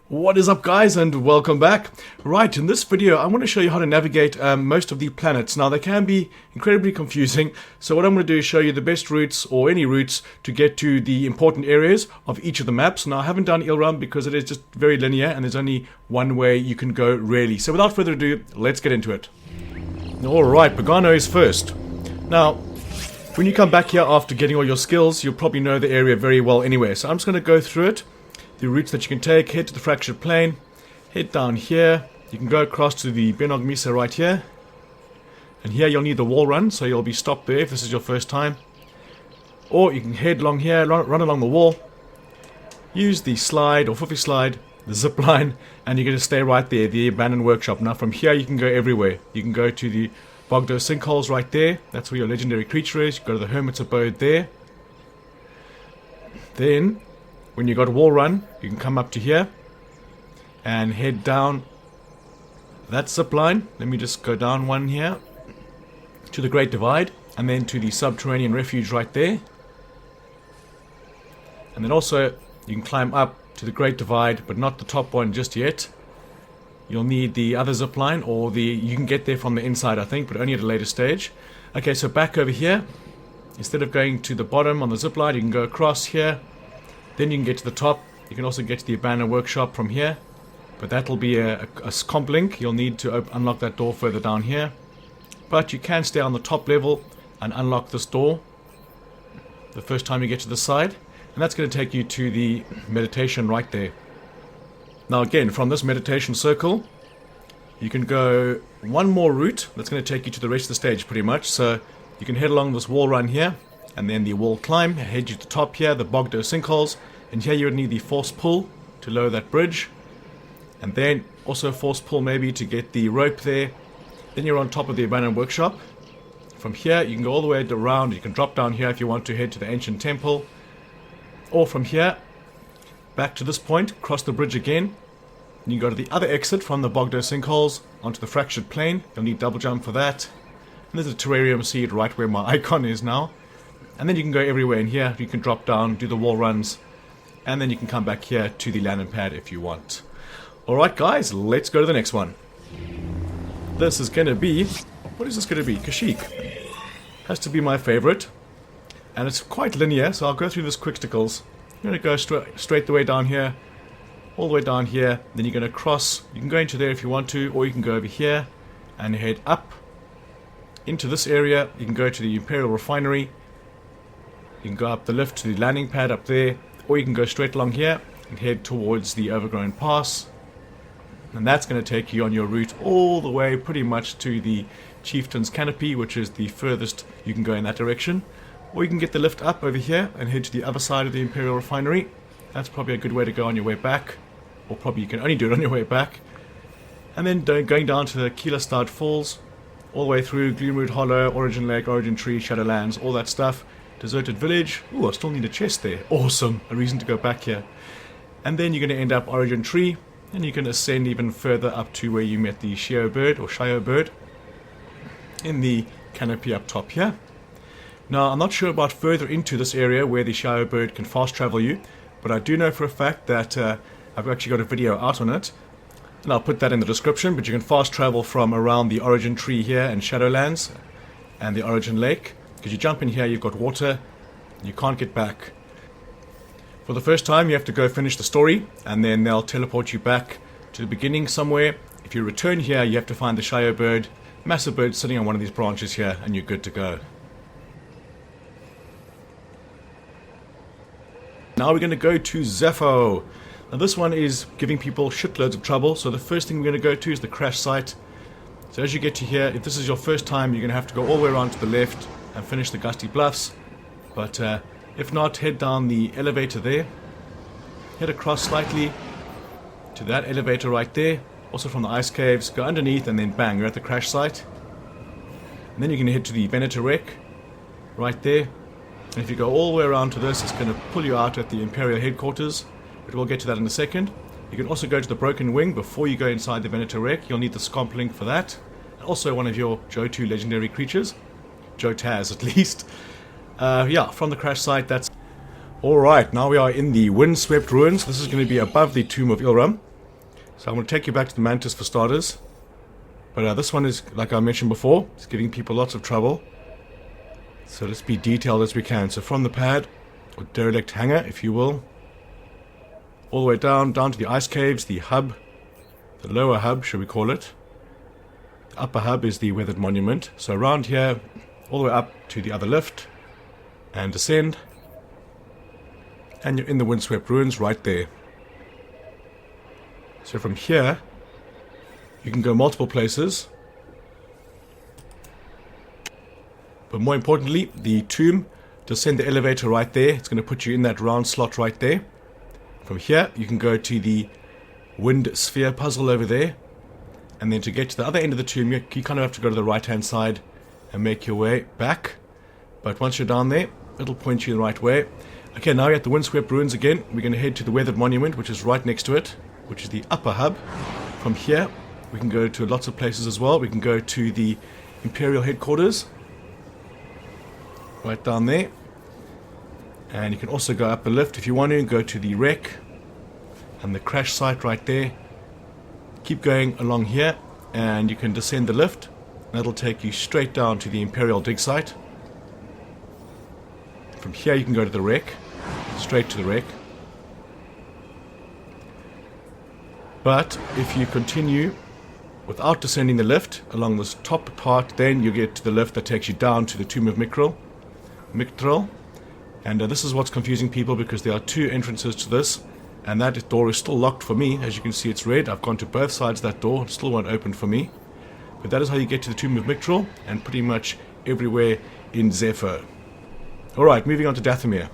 What is up, guys, and welcome back. Right, in this video I want to show you how to navigate most of the planets. Now they can be incredibly confusing, so what I'm going to do is show you the best routes, or any routes, to get to the important areas of each of the maps. Now I haven't done Eilram because it is just very linear and there's only one way you can go really. So without further ado, let's get into it. Alright, Bogano is first. Now, when you come back here after getting all your skills, you'll probably know the area very well anyway. So I'm just going to go through it. The routes that you can take: head to the fractured plane, head down here, you can go across to the Binog Mesa right here, and here you'll need the wall run, so you'll be stopped there if this is your first time. Or you can head along here, run along the wall, use the slide or fluffy slide, the zip line, and you're going to stay right there, the abandoned workshop. Now from here you can go everywhere. You can go to the Bogdo Sinkholes right there, that's where your legendary creature is. You go to the Hermit's Abode there. Then when you got a wall run, you can come up to here and head down that zip line. Let me just go down one here to the Great Divide, and then to the Subterranean Refuge right there. And then also you can climb up to the Great Divide, but not the top one just yet. You'll need the other zip line, or you can get there from the inside, I think, but only at a later stage. Okay, so back over here, instead of going to the bottom on the zip line, you can go across here. Then you can get to the top. You can also get to the abandoned workshop from here, but that'll be a comp link. You'll need to unlock that door further down here, but you can stay on the top level and unlock this door the first time you get to the side, and that's going to take you to the meditation right there. Now again, from this meditation circle you can go one more route that's going to take you to the rest of the stage pretty much. So you can head along this wall run here, and then the wall climb, head you to the top here, the Bogdo Sinkholes, and here you would need the force pull to lower that bridge, and then also force pull maybe to get the rope there. Then you're on top of the abandoned workshop. From here you can go all the way around. You can drop down here if you want to head to the ancient temple, or from here back to this point, cross the bridge again, and you can go to the other exit from the Bogdo Sinkholes onto the fractured plane. You'll need double jump for that, and there's a terrarium seed right where my icon is now. And then you can go everywhere in here. You can drop down, do the wall runs, and then you can come back here to the landing pad if you want. Alright guys, let's go to the next one. This is going to be... what is this going to be? Kashyyyk. Has to be my favorite. And it's quite linear, so I'll go through this quick stickles. You're going to go straight the way down here, all the way down here. Then you're going to cross. You can go into there if you want to, or you can go over here and head up into this area. You can go to the Imperial Refinery. You can go up the lift to the landing pad up there, or you can go straight along here and head towards the Overgrown Pass, and that's going to take you on your route all the way pretty much to the Chieftain's Canopy, which is the furthest you can go in that direction. Or you can get the lift up over here and head to the other side of the Imperial Refinery. That's probably a good way to go on your way back, or probably you can only do it on your way back. And then going down to the Kyyyalstaad Falls, all the way through Gloomroot Hollow, Origin Lake, Origin Tree, Shadowlands, all that stuff. Deserted village. Ooh, I still need a chest there. Awesome. A reason to go back here. And then you're going to end up Origin Tree, and you can ascend even further up to where you met the Shio bird in the canopy up top here. Now, I'm not sure about further into this area where the Shio bird can fast travel you, but I do know for a fact that I've actually got a video out on it, and I'll put that in the description. But you can fast travel from around the Origin Tree here and Shadowlands and the Origin Lake. Because you jump in here, you've got water, you can't get back. For the first time you have to go finish the story, and then they'll teleport you back to the beginning somewhere. If you return here, you have to find the Shio bird, massive bird sitting on one of these branches here, and you're good to go. Now we're going to go to Zeffo. Now this one is giving people shitloads of trouble, so the first thing we're going to go to is the crash site. So as you get to here, if this is your first time, you're going to have to go all the way around to the left and finish the gusty bluffs, but if not, head down the elevator there, head across slightly to that elevator right there, also from the ice caves, go underneath, and then bang, you're at the crash site. And then you're going to head to the Venator Wreckage right there, and if you go all the way around to this, it's going to pull you out at the Imperial Headquarters, but we'll get to that in a second. You can also go to the Broken Wing before you go inside the Venator Wreckage. You'll need the Scomp Link for that, and also one of your Joe2 legendary creatures. Joe Taz at least. Yeah, from the crash site, that's... Alright, now we are in the Windswept Ruins. This is going to be above the Tomb of Eilram. So I'm going to take you back to the Mantis for starters. But this one is, like I mentioned before, it's giving people lots of trouble. So let's be detailed as we can. So from the pad, or Derelict Hanger, if you will, all the way down to the ice caves, the hub, the lower hub, should we call it. The upper hub is the weathered monument. So around here, all the way up to the other lift, and descend. And you're in the Windswept Ruins right there. So from here, you can go multiple places. But more importantly, the tomb, descend the elevator right there. It's going to put you in that round slot right there. From here, you can go to the wind sphere puzzle over there. And then to get to the other end of the tomb, you kind of have to go to the right-hand side and make your way back. But once you're down there, it'll point you the right way. Okay, now we're at the Windswept Ruins again. We're going to head to the weathered monument, which is right next to it, which is the upper hub. From here, we can go to lots of places as well. We can go to the Imperial Headquarters, right down there. And you can also go up the lift if you want to, go to the wreck and the crash site right there. Keep going along here, and you can descend the lift. That'll take you straight down to the Imperial dig site. From here you can go to the wreck, straight to the wreck. But if you continue without descending the lift along this top part, then you get to the lift that takes you down to the Tomb of Mictril. And this is what's confusing people, because there are two entrances to this, and that door is still locked for me. As you can see, it's red. I've gone to both sides of that door. It still won't open for me. But that is how you get to the Tomb of Mictril, and pretty much everywhere in Zeffo. Alright, moving on to Dathomir.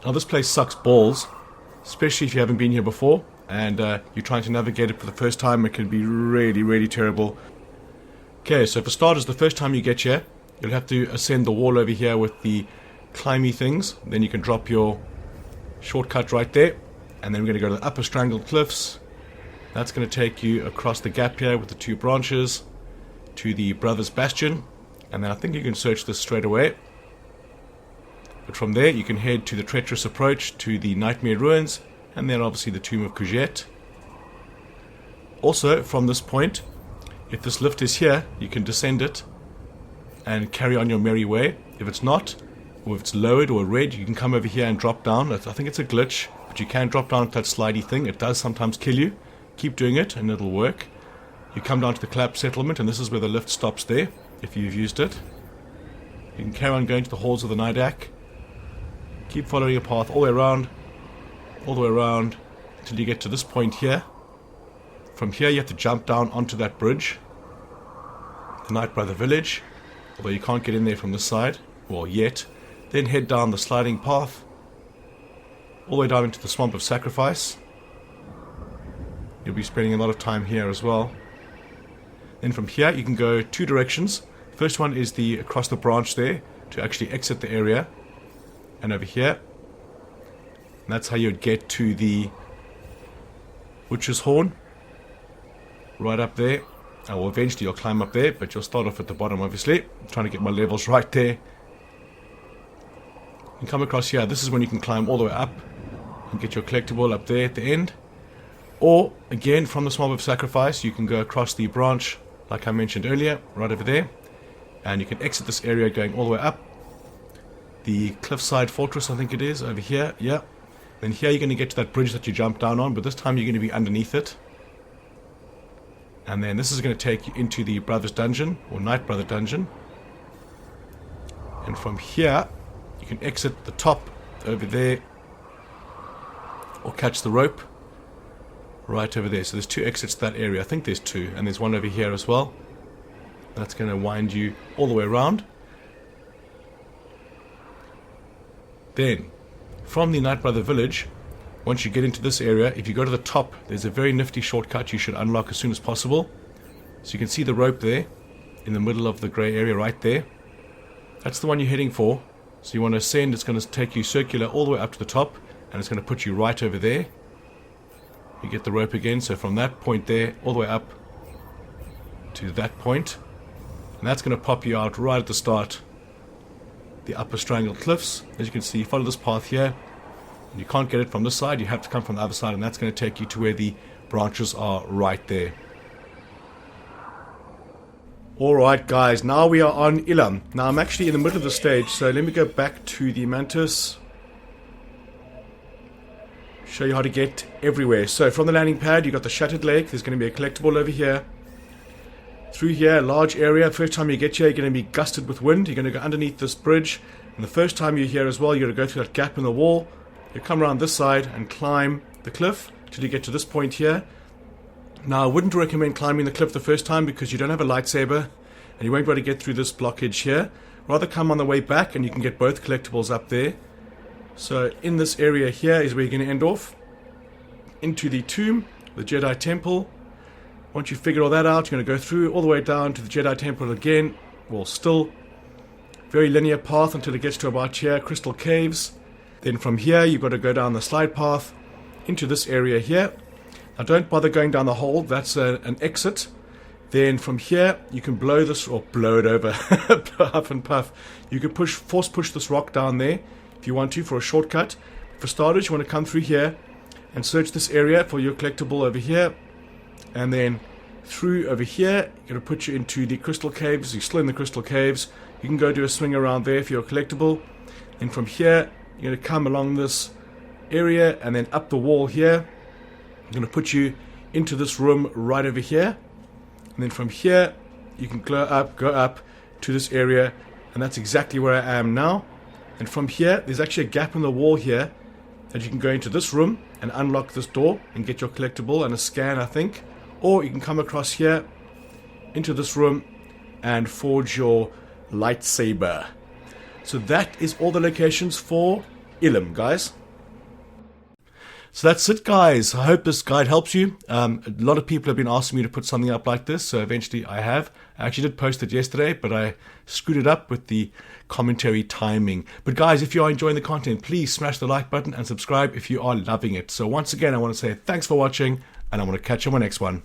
Now this place sucks balls, especially if you haven't been here before, and you're trying to navigate it for the first time. It can be really, really terrible. Okay, so for starters, the first time you get here, you'll have to ascend the wall over here with the climby things. Then you can drop your shortcut right there, and then we're going to go to the upper strangled cliffs. That's going to take you across the gap here with the two branches to the Brothers Bastion, and then I think you can search this straight away. But from there you can head to the treacherous approach to the Nightmare Ruins, and then obviously the Tomb of Kyyyalstaad. Also from this point, if this lift is here, you can descend it and carry on your merry way. If it's not, or if it's lowered or red, you can come over here and drop down. I think it's a glitch, but you can drop down with that slidey thing. It does sometimes kill you. Keep doing it and it'll work. You come down to the Collapse Settlement, and this is where the lift stops there, if you've used it. You can carry on going to the Halls of the Nidak. Keep following your path all the way around, until you get to this point here. From here you have to jump down onto that bridge, the Night Brother Village, although you can't get in there from this side, well yet. Then head down the sliding path, all the way down into the Swamp of Sacrifice. You'll be spending a lot of time here as well. Then from here you can go two directions. First one is the across the branch there to actually exit the area, and over here. And that's how you'd get to the Witch's Horn, right up there. Well, eventually you'll climb up there, but you'll start off at the bottom, obviously. I'm trying to get my levels right there. You come across here. This is when you can climb all the way up and get your collectible up there at the end. Or, again, from the Swamp of Sacrifice, you can go across the branch, like I mentioned earlier, right over there. And you can exit this area going all the way up. The Cliffside Fortress, I think it is, over here, yeah. Then here you're going to get to that bridge that you jumped down on, but this time you're going to be underneath it. And then this is going to take you into the Brothers Dungeon, or Night Brother Dungeon. And from here, you can exit the top over there, or catch the rope right over there. So there's two exits to that area. I think there's two, and there's one over here as well. That's going to wind you all the way around. Then, from the Night Brother Village, once you get into this area, if you go to the top, there's a very nifty shortcut you should unlock as soon as possible. So you can see the rope there, in the middle of the grey area right there. That's the one you're heading for. So you want to ascend. It's going to take you circular all the way up to the top, and it's going to put you right over there. You get the rope again, so from that point there, all the way up to that point. And that's going to pop you out right at the start. The Upper Strangled Cliffs. As you can see, follow this path here. And you can't get it from this side, you have to come from the other side, and that's going to take you to where the branches are right there. Alright guys, now we are on Ilum. Now I'm actually in the middle of the stage, so let me go back to the Mantis. Show you how to get everywhere. So from the landing pad, you got the Shattered Lake. There's going to be a collectible over here. Through here, large area. First time you get here, you're going to be gusted with wind. You're going to go underneath this bridge. And the first time you're here as well, you're going to go through that gap in the wall. You come around this side and climb the cliff till you get to this point here. Now, I wouldn't recommend climbing the cliff the first time because you don't have a lightsaber and you won't be able to get through this blockage here. Rather come on the way back and you can get both collectibles up there. So in this area here is where you're going to end off. Into the tomb, the Jedi Temple. Once you figure all that out, you're going to go through all the way down to the Jedi Temple again. Well, still very linear path until it gets to about here, Crystal Caves. Then from here, you've got to go down the slide path into this area here. Now don't bother going down the hole, that's an exit. Then from here, you can blow this, or blow it over, huff and puff. You can force push this rock down there if you want to for a shortcut. For starters, you want to come through here and search this area for your collectible over here. And then through over here, going to put you into the Crystal Caves. You're still in the Crystal Caves. You can go do a swing around there for your collectible. And from here, you're going to come along this area and then up the wall here. I'm going to put you into this room right over here. And then from here, you can go up to this area. And that's exactly where I am now. And from here, there's actually a gap in the wall here that you can go into this room and unlock this door and get your collectible and a scan, I think. Or you can come across here into this room and forge your lightsaber. So that is all the locations for Ilum, guys. So that's it, guys. I hope this guide helps you. A lot of people have been asking me to put something up like this, so eventually I have. I actually did post it yesterday, but I screwed it up with the commentary timing. But guys, if you are enjoying the content, please smash the like button and subscribe if you are loving it. So once again, I want to say thanks for watching, and I want to catch you on my next one.